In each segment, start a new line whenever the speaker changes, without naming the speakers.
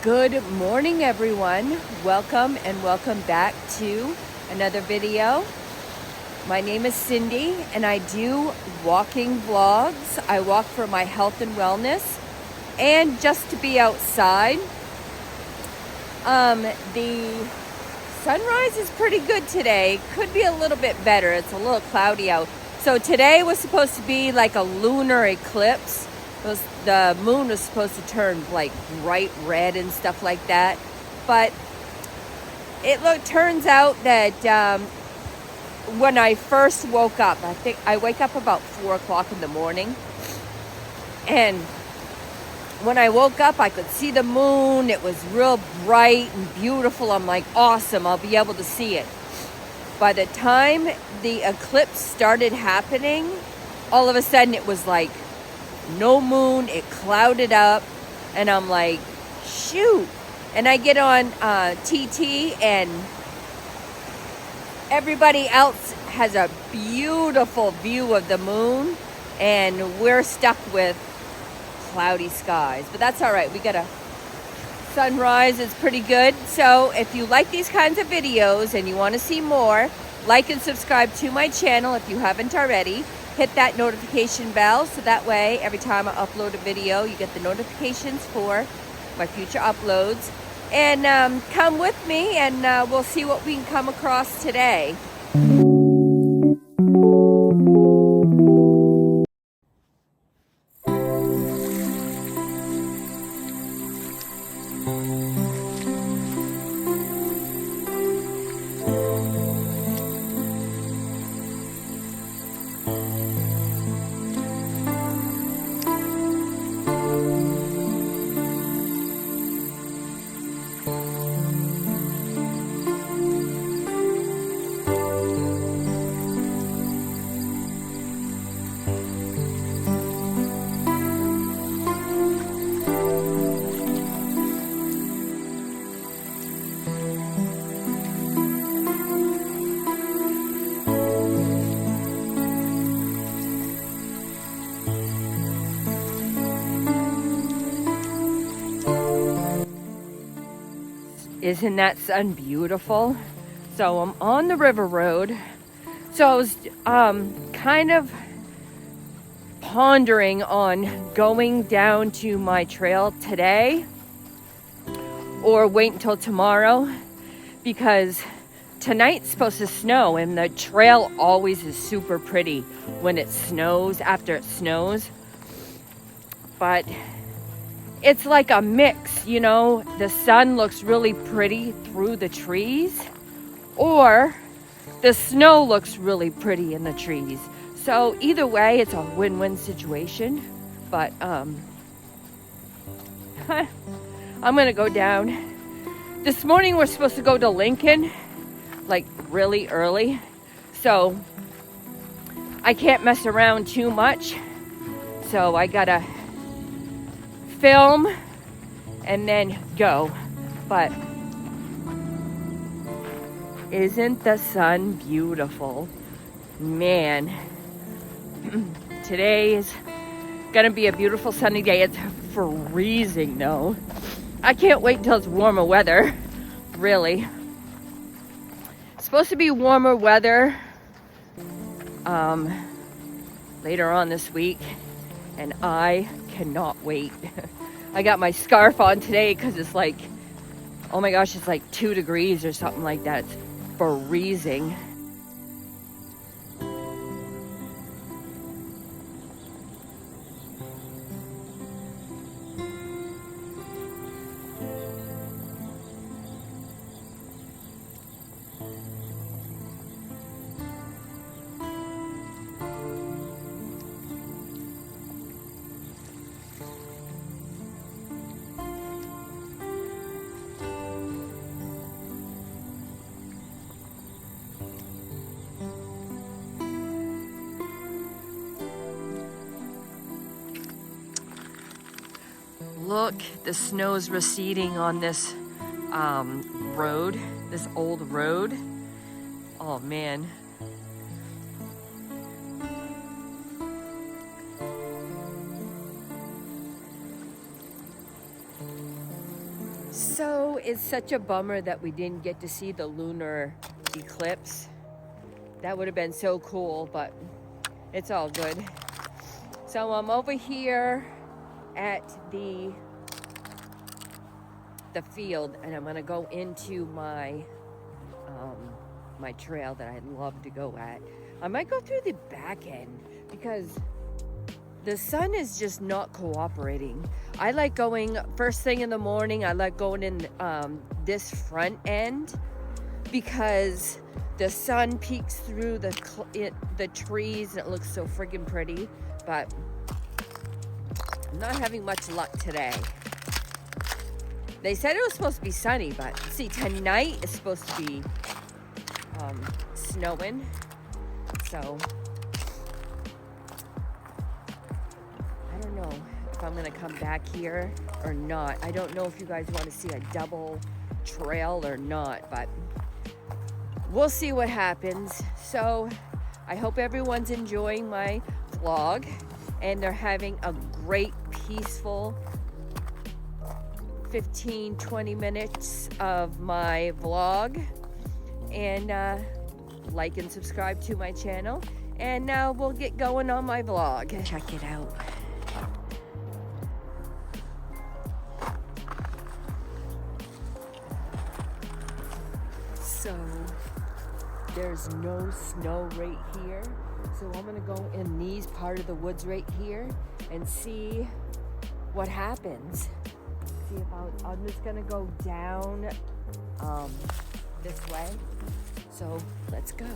Good morning, everyone. Welcome and welcome back to another video. My name is Cindy and I do walking vlogs. I walk for my health and wellness and just to be outside. The sunrise is pretty good today. Could be a little bit better. It's a little cloudy out. So today was supposed to be like a lunar eclipse. The moon was supposed to turn like bright red and stuff like that, but it turns out that when I first woke up, I think I wake up about 4 o'clock in the morning, and when I woke up I could see the moon. It was real bright and beautiful. I'm like, awesome, I'll be able to see it. By the time the eclipse started happening, all of a sudden it was like no moon, it clouded up, and I'm like, shoot. And I get on TT and everybody else has a beautiful view of the moon and we're stuck with cloudy skies. But that's all right, we got a sunrise. It's pretty good. So if you like these kinds of videos and you want to see more, like and subscribe to my channel if you haven't already. Hit that notification bell so that way every time I upload a video you get the notifications for my future uploads. And come with me and we'll see what we can come across today. Isn't that sun beautiful? So I'm on the river road. So I was kind of pondering on going down to my trail today or wait until tomorrow, because tonight's supposed to snow and the trail always is super pretty when it snows, after it snows. But it's like a mix, you know, the sun looks really pretty through the trees, or the snow looks really pretty in the trees. So either way, it's a win-win situation. But I'm gonna go down. This morning we're supposed to go to Lincoln, like really early. So I can't mess around too much. So I gotta film and then go. But isn't the sun beautiful? Man, today is gonna be a beautiful sunny day. It's freezing though. I can't wait till it's warmer weather, really. It's supposed to be warmer weather later on this week, and I cannot wait. I got my scarf on today because it's like, oh my gosh, it's like 2 degrees or something like that. It's freezing. Look, the snow's receding on this road, this old road. Oh man. So it's such a bummer that we didn't get to see the lunar eclipse. That would have been so cool, but it's all good. So I'm over here at the field, and I'm gonna go into my my trail that I love to go at. I might go through the back end because the sun is just not cooperating. I like going first thing in the morning. I like going in this front end because the sun peeks through the trees and it looks so friggin' pretty. But I'm not having much luck today. They said it was supposed to be sunny, but see, tonight is supposed to be snowing. So I don't know if I'm gonna come back here or not. I don't know if you guys want to see a double trail or not, but we'll see what happens. So I hope everyone's enjoying my vlog and they're having a great, peaceful 15-20 minutes of my vlog. And like and subscribe to my channel. And now we'll get going on my vlog. Check it out. So there's no snow right here. So I'm gonna go in these part of the woods right here and see what happens. See if I'm just gonna go down this way. So let's go.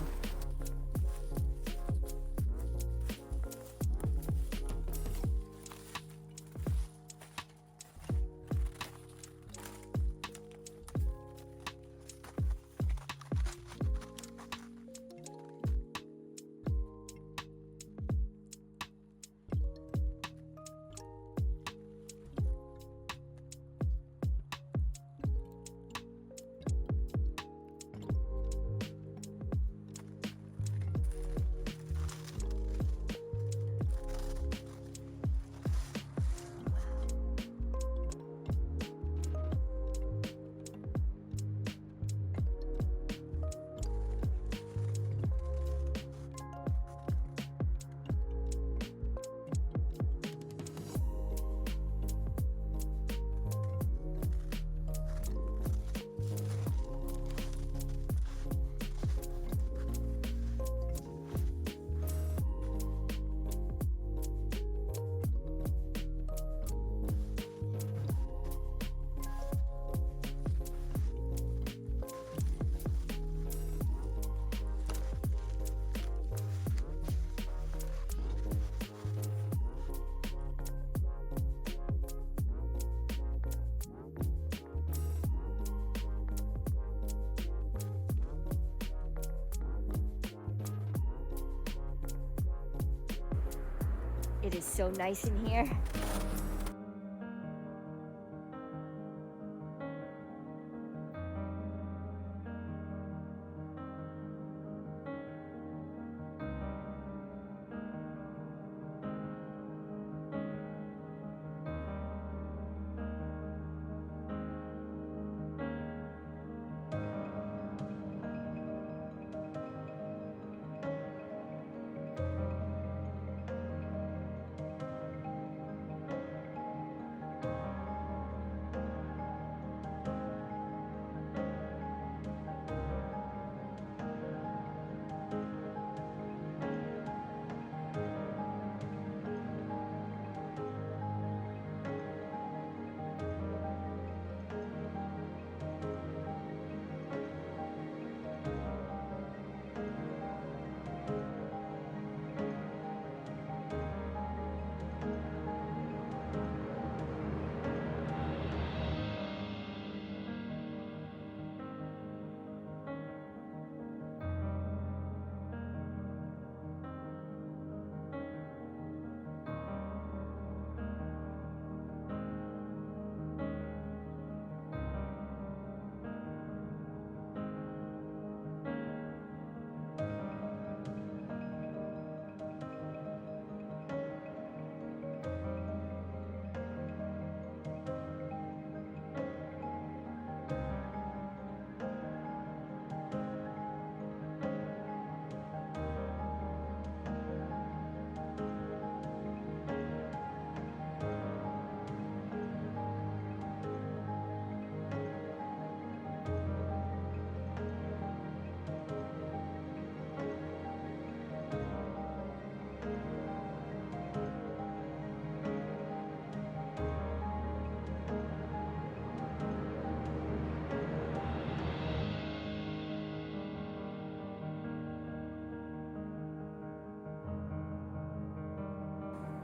It is so nice in here.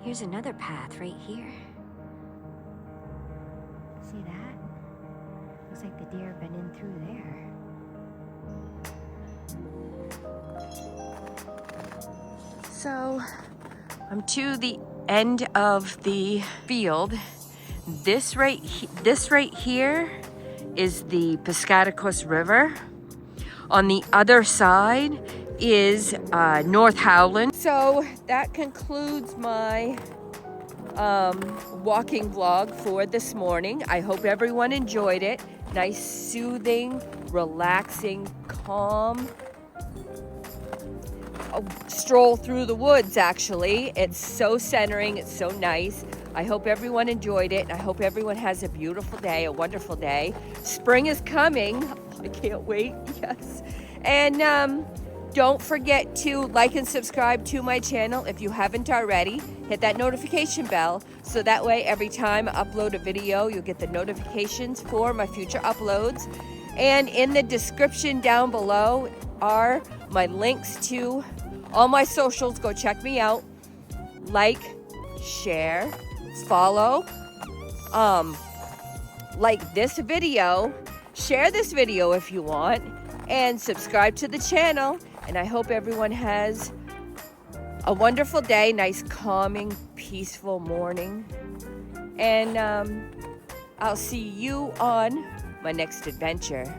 Here's another path right here. See that? Looks like the deer have been in through there.
So I'm to the end of the field. This right here is the Piscataqua River. On the other side is North Howland. So that concludes my walking vlog for this morning. I hope everyone enjoyed it. Nice, soothing, relaxing, calm stroll through the woods, actually. It's so centering, it's so nice. I hope everyone enjoyed it, and I hope everyone has a beautiful day, a wonderful day. Spring is coming. I can't wait, yes. And don't forget to like and subscribe to my channel if you haven't already. Hit that notification bell so that way every time I upload a video, you'll get the notifications for my future uploads. And in the description down below are my links to all my socials. Go check me out. Like, share, follow, like this video, share this video if you want, and subscribe to the channel. And I hope everyone has a wonderful day, nice, calming, peaceful morning. And I'll see you on my next adventure.